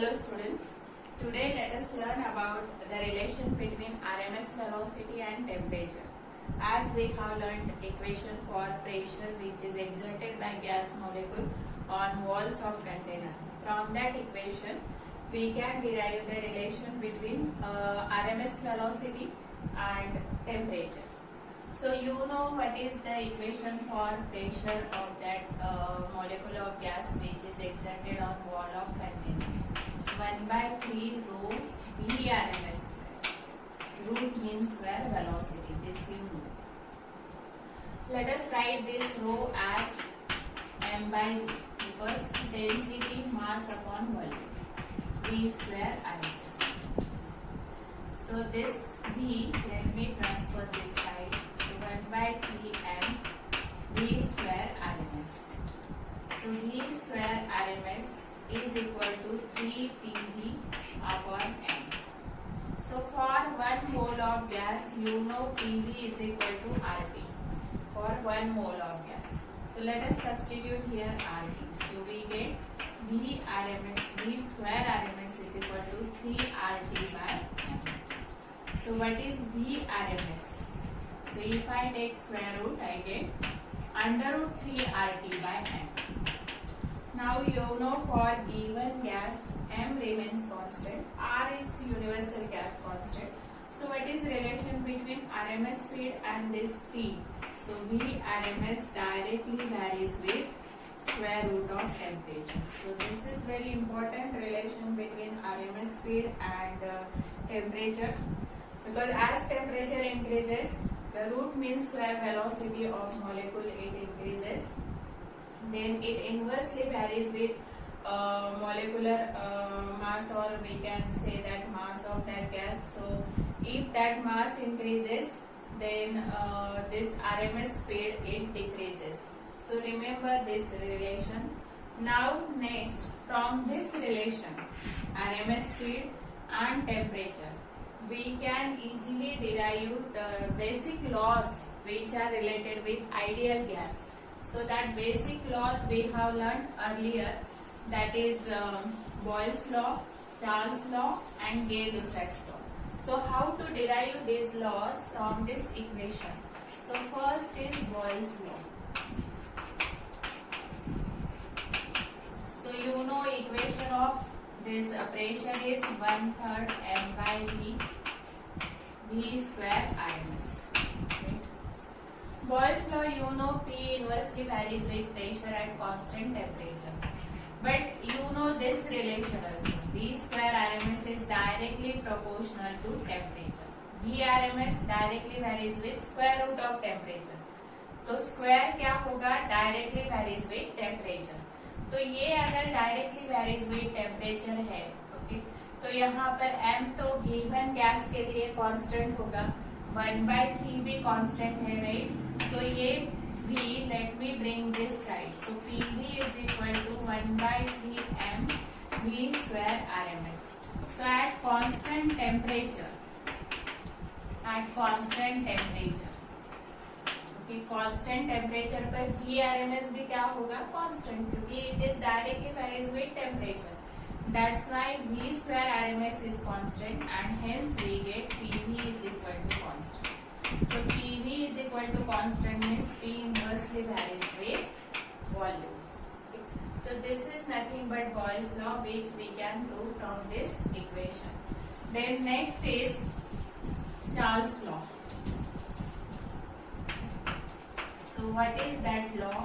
Hello students, today let us learn about the relation between RMS velocity and temperature. As we have learned equation for pressure which is exerted by gas molecule on walls of container. From that equation we can derive the relation between RMS velocity and temperature. So you know what is the equation for pressure of that molecule of gas which is exerted on wall of container. 1/3 rho V RMS square. Root means square velocity. This you know. Let us write this rho as m by v because density mass upon volume. V square RMS. So this V, let me transfer this side. 1/3 m V square RMS. So V square RMS is equal to 3 PV upon m. So for 1 mole of gas, you know PV is equal to RT for 1 mole of gas. So let us substitute here RT. So we get V RMS, V square RMS is equal to 3 RT by m. So what is V RMS? So if I take square root, I get under root 3 RT by m. Now you know for given gas, m remains constant, R is universal gas constant. So what is relation between RMS speed and this T? So V RMS directly varies with square root of temperature. So this is very important relation between RMS speed and temperature, because as temperature increases, the root mean square velocity of molecule it increases. Then it inversely varies with molecular mass, or we can say that mass of that gas. So if that mass increases, then this RMS speed it decreases. So remember this relation. Now next, from this relation RMS speed and temperature, we can easily derive the basic laws which are related with ideal gas. So that basic laws we have learned earlier, that is Boyle's law, Charles law and Gay-Lussac's law. So how to derive these laws from this equation? So first is Boyle's law. So you know equation of this pressure is 1/3 m by v square RMS. Boyle's law, you know P inversely varies with pressure at constant temperature. But you know this relation also. V square RMS is directly proportional to temperature. V RMS directly varies with square root of temperature. तो square क्या होगा? Directly varies with temperature. तो ये अगर directly varies with temperature है, okay, तो यहाँ पर m तो गिवन गैस के लिए कांस्टेंट होगा, 1/3 भी कांस्टेंट है, राइट? तो ये V, let me bring this side. So PV is equal to 1/3 m V square RMS. So at constant temperature, okay, constant temperature पर V RMS भी क्या होगा? Constant, क्योंकि it is directly varies with temperature. That's why V square RMS is constant, and hence we get PV is equal to constant. So PV is equal to constant means P inversely varies with volume. Okay. So this is nothing but Boyle's law, which we can prove from this equation. Then next is Charles law. So what is that law?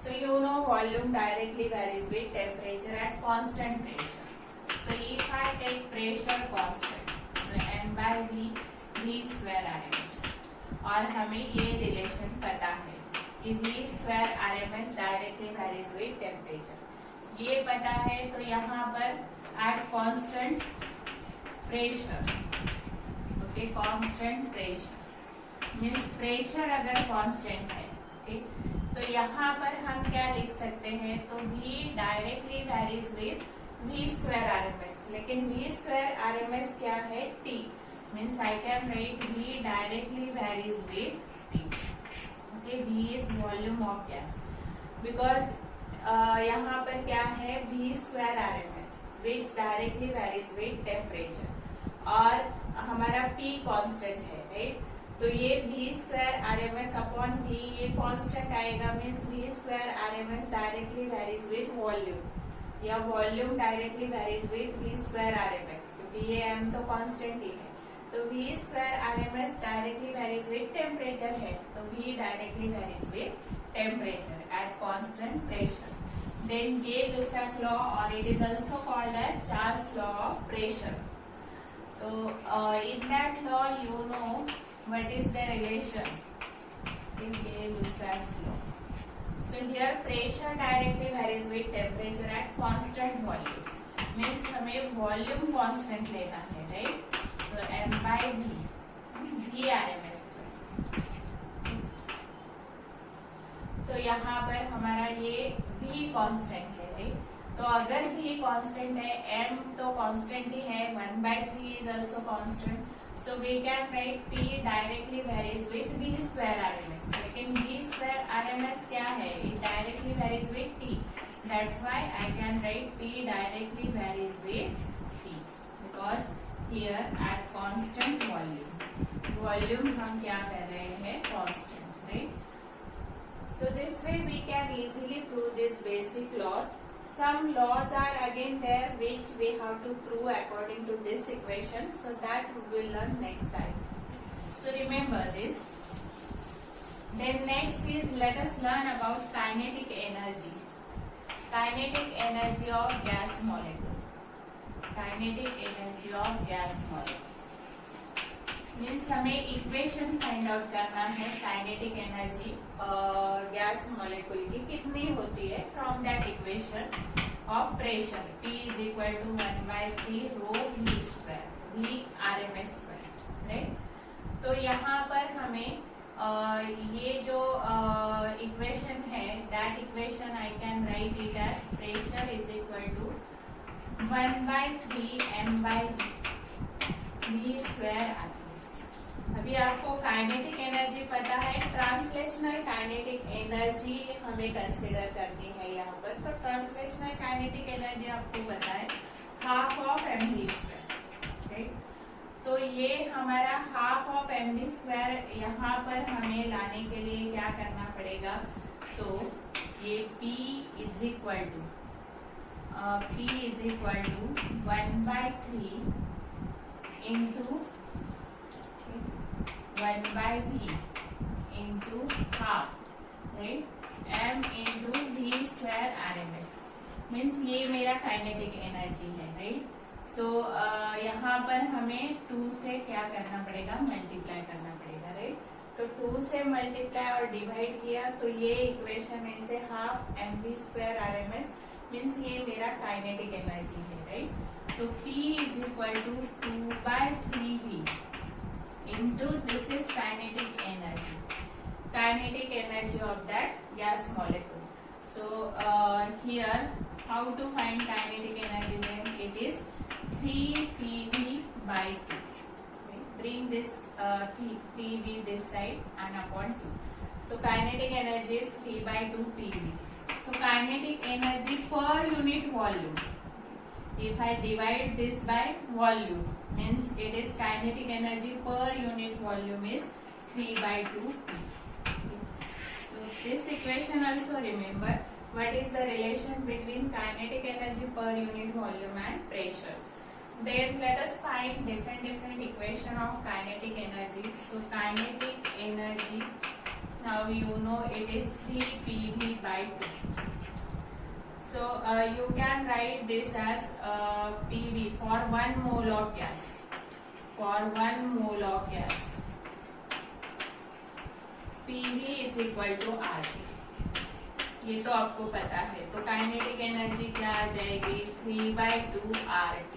So you know volume directly varies with temperature at constant pressure. So if I take pressure constant, so m by v square RMS, और हमें ये relation पता है कि V square RMS directly varies with temperature, ये पता है. तो यहाँ पर at constant pressure, okay, constant pressure means pressure अगर कांस्टेंट है, ओके, तो यहाँ पर हम क्या लिख सकते हैं? तो V directly varies with V square RMS, लेकिन V square RMS क्या है? T. Means I can write V directly varies with T. Okay, V is volume of gas. Because यहाँ पर क्या है? V square RMS. which directly varies with temperature. और हमारा P constant है, राइट? तो ये v square RMS upon v ये कांस्टेंट आएगा, means v square RMS directly varies with volume या volume directly varies with v square RMS, क्योंकि ये m तो कांस्टेंट ही है. तो v square RMS directly varies with temperature है, तो v directly varies with temperature at constant pressure. Then Gay-Lussac law, or it is also called as Charles law of pressure. So in that law, you know what is the relation in Gay-Lussac's law. So here pressure directly varies with temperature at constant volume. Means हमें volume constant लेना है, right? So m by v RMS. तो यहाँ पर हमारा ये v constant है, right? तो अगर v कांस्टेंट है, m तो कांस्टेंट ही है, 1/3 is also constant, so we can write p directly varies with v square RMS. लेकिन v स्क्वायर RMS क्या है? It directly varies with t. That's why I can write p directly varies with t, because here at constant volume हम क्या कर रहे हैं? Constant, right? So this way we can easily prove these basic laws. Some laws are again there which we have to prove according to this equation. So that we will learn next time. So remember this. Then next is let us learn about kinetic energy. Kinetic energy of gas molecule. Kinetic energy of gas molecule. Means हमें equation find out करना है kinetic energy gas molecule की कितनी होती है from that equation of pressure. P is equal to 1/3 rho v square v RMS square, right? तो यहाँ पर हमें ये जो इक्वेशन है, that equation I can write it as pressure is equal to 1/3 m/v square RMS. अभी आपको kinetic energy पता है, ट्रांसलेशनल काइनेटिक एनर्जी हमें कंसिडर करनी है यहाँ पर. तो ट्रांसलेशनल काइनेटिक एनर्जी आपको पता है half of mv square, right? तो ये हमारा हाफ ऑफ mv स्क्वायर यहाँ पर हमें लाने के लिए क्या करना पड़ेगा? तो ये p is equal to 1/3 into 1/v into half, right? m into v square RMS. Means ये मेरा काइनेटिक एनर्जी है, राइट? सो यहाँ पर हमें 2 से क्या करना पड़ेगा? मल्टीप्लाई करना पड़ेगा, राइट? तो 2 से मल्टीप्लाई और डिवाइड किया तो ये इक्वेशन में से half mv square RMS means ये मेरा काइनेटिक एनर्जी है, राइट? तो P is equal to 2/3v into this is kinetic energy of that gas molecule. So here how to find kinetic energy? Then it is 3pv/2. Okay. Bring this 3v this side and upon 2. So kinetic energy is 3/2 pv. So kinetic energy per unit volume. If I divide this by volume, means it is kinetic energy per unit volume is 3/2 p. So this equation also remember what is the relation between kinetic energy per unit volume and pressure. Then let us find different equation of kinetic energy. So kinetic energy, now you know it is 3pv/2. So you can write this as PV for 1 mole of gas. For 1 mole of gas, PV is equal to RT. ये तो आपको पता है. तो kinetic energy क्या आ जाएगी? 3/2 RT.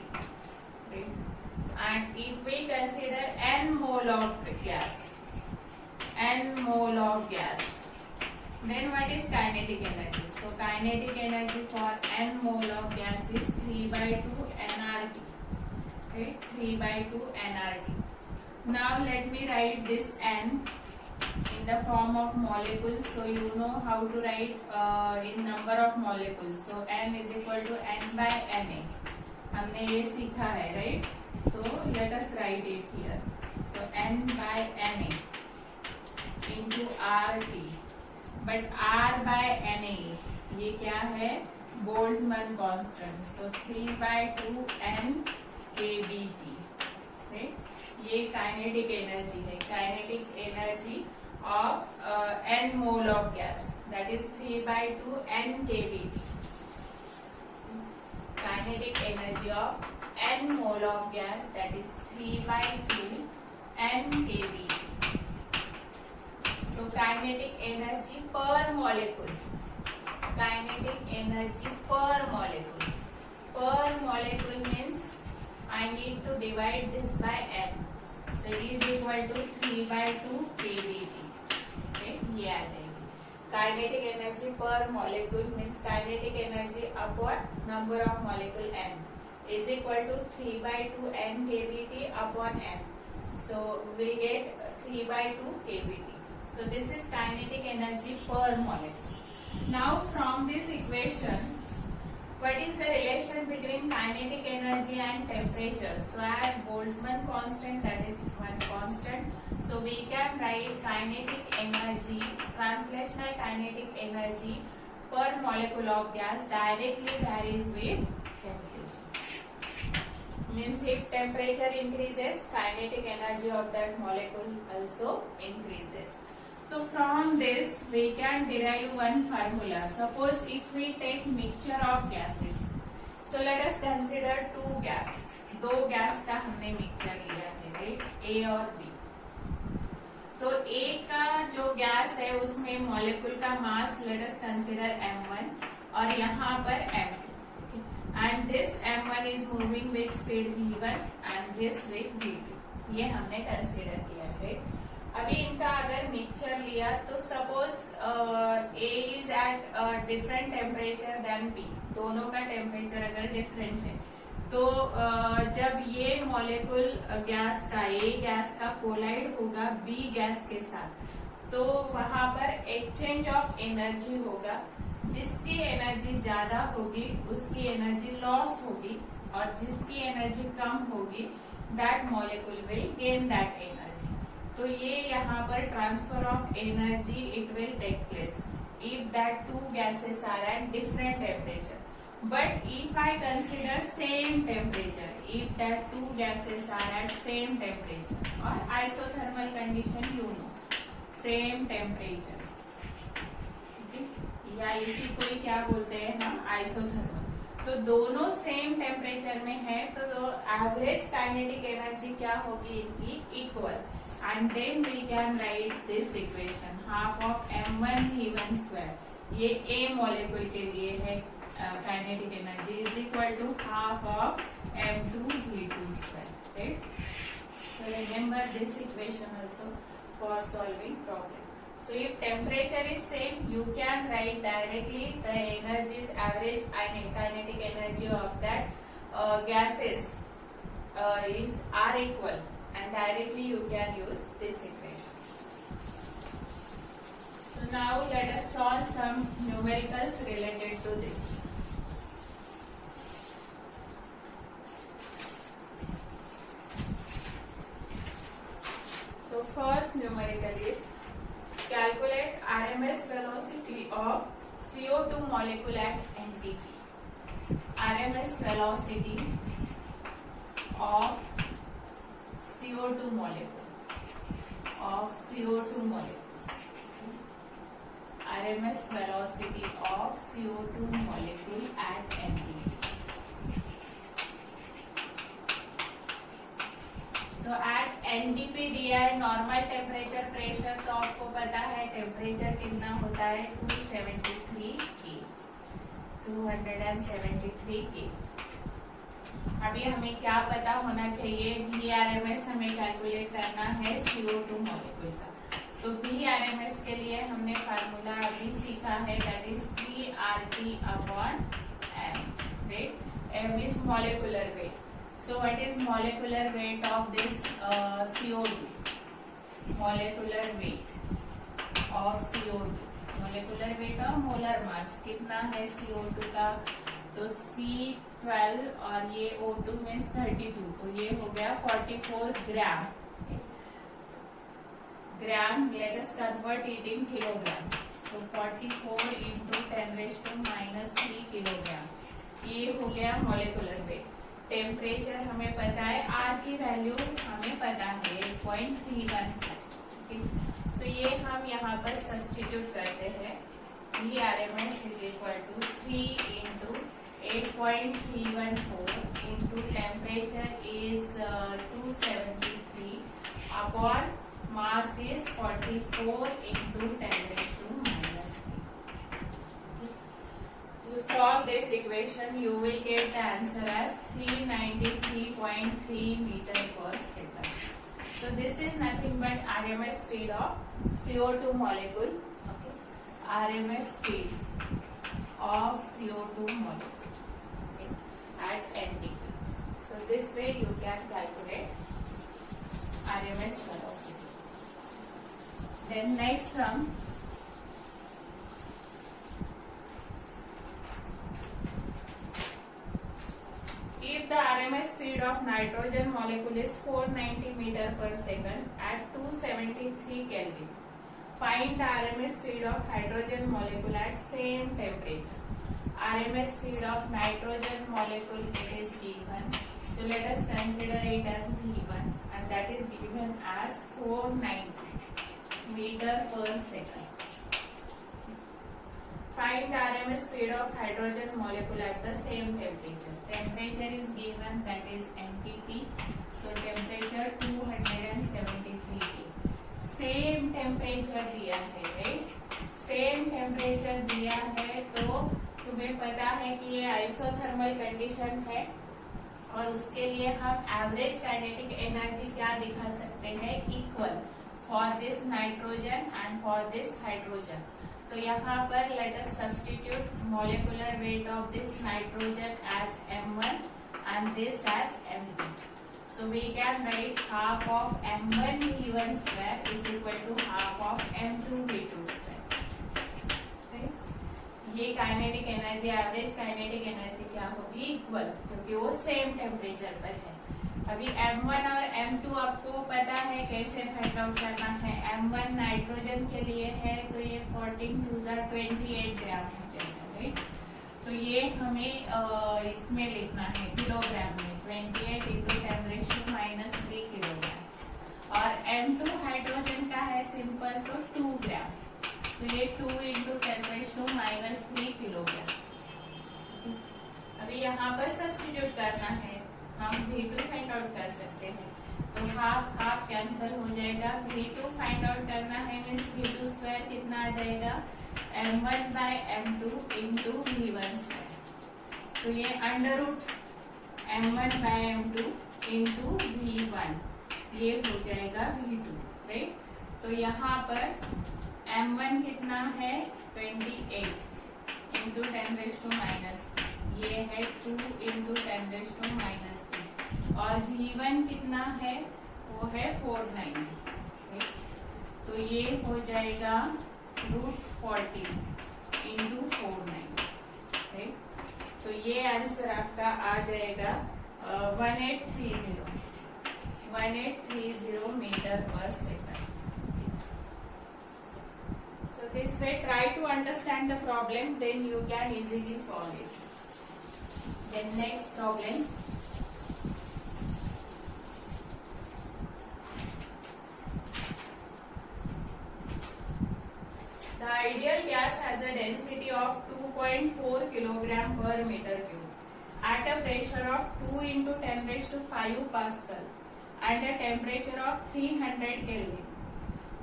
And if we consider n mole of gas, then what is kinetic energy? So kinetic energy for n mole of gas is 3/2 nRT, right? 3/2 nRT. Now let me write this n in the form of molecules. So you know how to write in number of molecules. So n is equal to n by na. हमने ये सीखा है, right? तो let us write it here. So N/Na into RT, but R/Na ये क्या है? Boltzmann constant. So 3/2 N kBT, right? ये kinetic energy है. Kinetic energy of n mole of gas, that is 3/2 N kBT. Kinetic energy of n mole of gas, that is 3/2 N kBT. So kinetic energy per molecule. Kinetic energy per molecule. Per molecule means I need to divide this by n. So it is equal to 3/2 kBT. ये आ जाएगी. Kinetic energy per molecule means kinetic energy upon number of molecule n is equal to 3/2 N kBT upon n. So we get 3/2 kBT. So this is kinetic energy per molecule. Now from this equation, what is the relation between kinetic energy and temperature? So as Boltzmann constant, that is one constant. So we can write kinetic energy, translational kinetic energy per molecule of gas directly varies with temperature. Means if temperature increases, kinetic energy of that molecule also increases. So from this we can derive one formula. Suppose if we take mixture of gases. So let us consider two gas. दो gas का हमने mixture लिया है, right? A और B. तो A का जो gas है उसमें मॉलिक्यूल का मास लेट अस कंसिडर M1 और यहाँ पर M2. And this M1 is moving with speed V1 and this with V2. ये हमने कंसिडर किया है. अभी इनका अगर मिक्सचर लिया तो suppose A is at different temperature then B. दोनों का टेम्परेचर अगर डिफरेंट है तो जब ये मॉलिक्यूल गैस का A गैस का कोलाइड होगा B गैस के साथ, तो वहां पर एक्सचेंज ऑफ एनर्जी होगा. जिसकी एनर्जी ज्यादा होगी उसकी एनर्जी लॉस होगी और जिसकी एनर्जी कम होगी that molecule will gain that energy. तो ये यहाँ पर transfer of energy it will take place if that two gases are at different temperature. But if I consider same temperature, if that two gases are at same temperature और isothermal condition you know, same temperature, या इसी को ही क्या बोलते हैं हम? Isothermal. तो दोनों सेम टेम्परेचर में है तो एवरेज काइनेटिक एनर्जी क्या होगी इनकी? Equal. And then we can write this equation, half of M1 V1 square. ये A molecule के लिए है kinetic energy is equal to half of M2 V2 square, right? So remember this equation also for solving problem. So if temperature is same, you can write directly the energies, average kinetic energy of that gases are equal. And directly you can use this equation. So now let us solve some numericals related to this. So first numerical is calculate RMS velocity of CO2 molecule at NTP. RMS velocity of CO2 molecule. RMS velocity of CO2 molecule at NTP. तो at NTP दिया है normal temperature pressure, तो आपको पता है temperature कितना होता है? 273 K. अभी हमें क्या पता होना चाहिए? VRMS हमें कैलकुलेट करना है CO2 मॉलिक्यूल का. तो VRMS के लिए हमने फार्मूला अभी सीखा है, that is 3RT upon M, right? M is molecular weight. So what is molecular weight of this CO2? Molecular weight of CO2, molecular weight of molar mass कितना है CO2 का? तो C12 और ये O2 मीन्स 32, तो ये हो गया 44 ग्राम. ग्राम, let us convert it in kilogram. So 44 into 10 raised to minus 3 kilogram. ये हो गया मोलिकुलर वेट. टेम्परेचर हमें पता है, R की वैल्यू हमें पता है 8.31. तो ये हम यहाँ पर सब्स्टिट्यूट करते हैं. VRMS is equal to 3 into 8.314 into temperature is 273 upon mass is 44 into 10 raised to minus 3. To solve this equation, you will get the answer as 393.3 meter per second. So this is nothing but RMS speed of CO2 molecule. Okay. RMS speed of CO2 molecule, okay, at NTP. So this way you can calculate RMS velocity. Then next sum. If the RMS speed of nitrogen molecule is 490 meter per second at 273 Kelvin, find the RMS speed of hydrogen molecule at same temperature. RMS speed of nitrogen molecule, it is given. So let us consider it as V1, and that is given as 490 meter per second. Find the RMS speed of hydrogen molecule at the same temperature. Temperature is given, that is NTP. So temperature 273 K. Same temperature दिया है, right. Same temperature दिया है तो तुम्हें पता है कि ये आइसोथर्मल कंडीशन है, और उसके लिए हम एवरेज काइनेटिक एनर्जी क्या दिखा सकते हैं, equal for this nitrogen and for this hydrogen. तो यहाँ पर let us substitute molecular weight of this nitrogen as m1 and this as m2. So we can write half of m1 v1 square is equal to half of m2 v2 square. Right? ये kinetic energy, average kinetic energy क्या होगी, equal, क्योंकि वो same temperature पर है. अभी m1 और m2 आपको पता है कैसे फाइंड आउट करना है. m1 नाइट्रोजन के लिए है तो ये 14 to 28 ग्राम हो जाएगा, राइट. तो ये हमें इसमें लिखना है किलोग्राम में, 28 into 10 raised to minus 3 kilogram. और m2 हाइड्रोजन का है सिंपल, तो 2 ग्राम, तो ये 2 into 10 raised to minus 3 kilogram. अभी यहाँ पर सब्स्टिट्यूट करना है, हम V2 फाइंड आउट कर सकते हैं. तो हाफ हाफ कैंसिल हो जाएगा. V2 फाइंड आउट करना है मीन्स V2 स्क्वायर कितना आ जाएगा, m1 by m2 into v1 square. तो ये under root m1 by m2 into v1, ये हो जाएगा v2, राइट. तो यहाँ पर m1 कितना है, 28 into 10 raised to minus, ये है 2 into 10 raised to minus 3, और v1 कितना है, वो है 490. तो ये हो जाएगा √40 into 490. तो ये आंसर आपका आ जाएगा 1830 मीटर पर second. So this way, try to understand the problem, then you can easily solve it. Then next problem. The ideal gas has a density of 2.4 kilogram per meter cube at a pressure of 2 into 10 raised to 5 Pascal and a temperature of 300 Kelvin.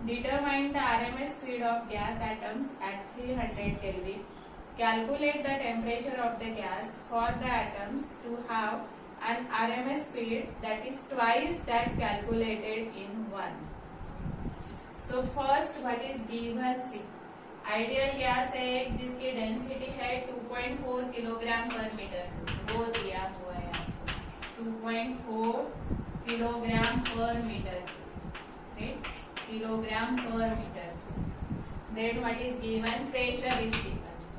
Determine the RMS speed of gas atoms at 300 Kelvin. Calculate the temperature of the gas for the atoms to have an RMS speed that is twice that calculated in 1. So first, what is given? See, ideal gas है एक जिसकी density है 2.4 kilogram per metre, वो दिया हुआ है आपको 2.4 kilogram per meter, kilogram per meter. Then what is given, pressure is given.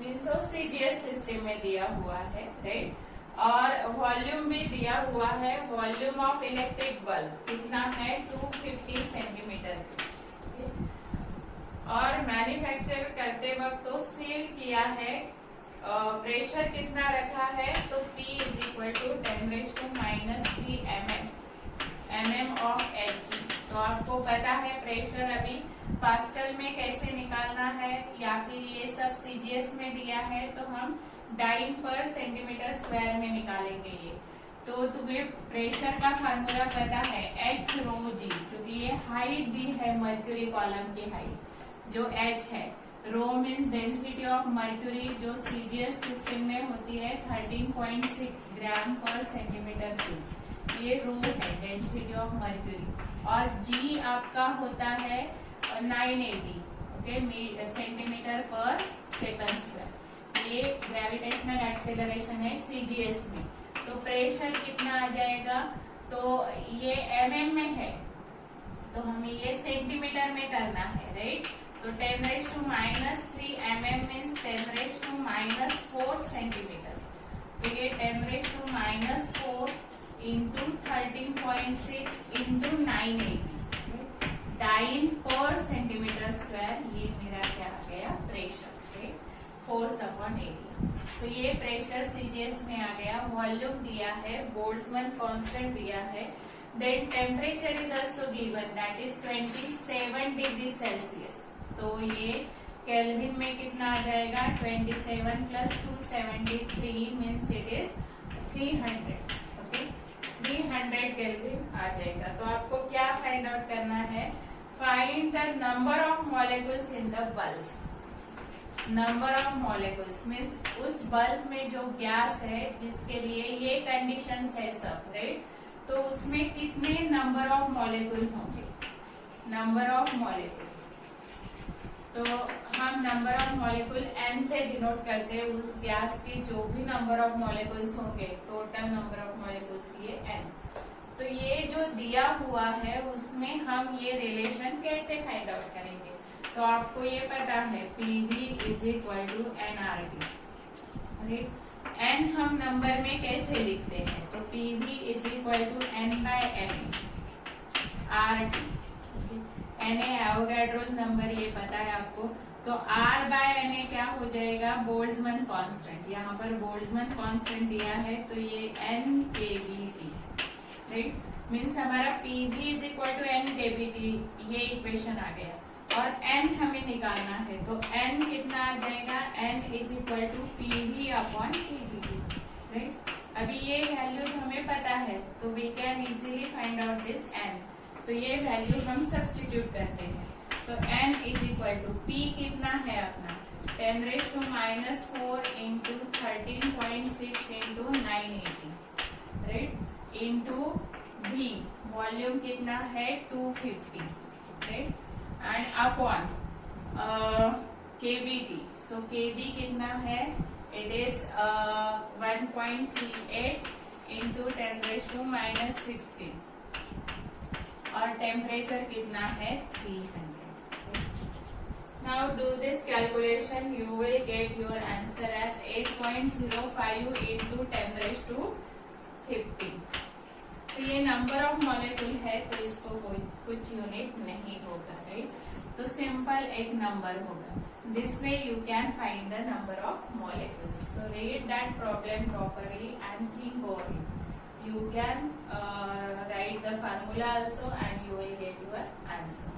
Means CGS system में दिया हुआ है, राइट। और वॉल्यूम भी दिया हुआ है, वॉल्यूम ऑफ इलेक्ट्रिक बल्ब कितना है 250 सेंटीमीटर। और मैन्युफैक्चर करते वक्त तो सील किया है, प्रेशर कितना रखा है तो P is equal to 10⁻³ mm of Hg। तो आपको पता है प्रेशर अभी पास्कल में कैसे निकालना है, या फिर ये सब सीजीएस में दिया है तो हम डाइन पर सेंटीमीटर स्क्वायर में निकालेंगे ये। तो तुम्हें प्रेशर का फार्मूला पता है H ρg, क्योंकि ये हाइट दी है मर्क्यूरी कॉलम की हाइट जो H है, रो मीन्स डेंसिटी ऑफ मर्क्यूरी जो सीजीएस सिस्टम में होती है 13.6 ग्राम पर सेंटीमीटर क्यूब, ये रो है डेंसिटी ऑफ मर्क्यूरी। और जी आपका होता है 980 ओके सेंटीमीटर पर सेकंड स्क्वायर। ये ग्रेविटेशनल एक्सेलरेशन है सीजीएस में। तो प्रेशर कितना आ जाएगा, तो ये एमएम में है तो हमें ये सेंटीमीटर में करना है, राइट। तो 10⁻³ mm मीन्स 10⁻⁴ सेंटीमीटर। तो ये 10⁻⁴ इंटू 13.6 इंटू 980 डाइन पर सेंटीमीटर स्क्वायर, ये मेरा क्या आ गया प्रेशर, फोर्स अपॉन एरिया। तो ये प्रेशर सीजीएस में आ गया। वॉल्यूम दिया है, बोल्ट्जमैन कांस्टेंट दिया है, then temperature is also given that is 27 degree Celsius. तो ये केल्विन में कितना आ जाएगा, 27 + 273 means it is 300 okay 300 kelvin आ जाएगा। तो आपको क्या फाइंड आउट करना है, find the number of molecules in the bulb. Number of molecules means उस बल्ब में जो गैस है जिसके लिए ये कंडीशंस है सब, राइट। तो उसमें कितने नंबर ऑफ मॉलिक्यूल होंगे, नंबर ऑफ मॉलिक्यूल। तो हम नंबर ऑफ मॉलिक्यूल एन से डिनोट करते हैं उस गैस के जो भी नंबर ऑफ मॉलिक्यूल्स होंगे, टोटल नंबर ऑफ मॉलिक्यूल्स ये एन। तो ये जो दिया हुआ है उसमें हम ये रिलेशन कैसे फाइंड आउट करेंगे, तो आपको ये पता है PV = nRT। एन हम नंबर में कैसे लिखते हैं, तो PV = n/na RT। Na Avogadro's number ये पता है आपको। तो R/na क्या हो जाएगा, बोल्ट्जमैन कांस्टेंट। यहाँ पर बोल्ट्जमैन कांस्टेंट दिया है तो ये NkBT, राइट। मीन्स हमारा PV = NkBT, ये इक्वेशन आ गया। और n हमें निकालना है तो n कितना आ जाएगा, n = PV upon kBT, right. अभी ये वैल्यूज हमें पता है तो we can easily find out this n। तो ये वैल्यू हम सब्स्टिट्यूट करते हैं। तो n = P कितना है अपना 10⁻⁴ into 13.6 into 980, right, into V volume कितना है 250, right, and upon kBT। So kB कितना है, इट इज 1.38 इंटू 10⁻⁻16 और टेम्परेचर कितना है 300। Now do this calculation, you will get your answer as 8.05 into 10⁻50। तो ये नंबर ऑफ मॉलिक्यूल है तो इसको कोई कुछ यूनिट नहीं होगा, राइट। तो सिंपल एक नंबर होगा। This way you can find the number of molecules. So read that problem properly and think over it. You can write the formula also and you will get your answer.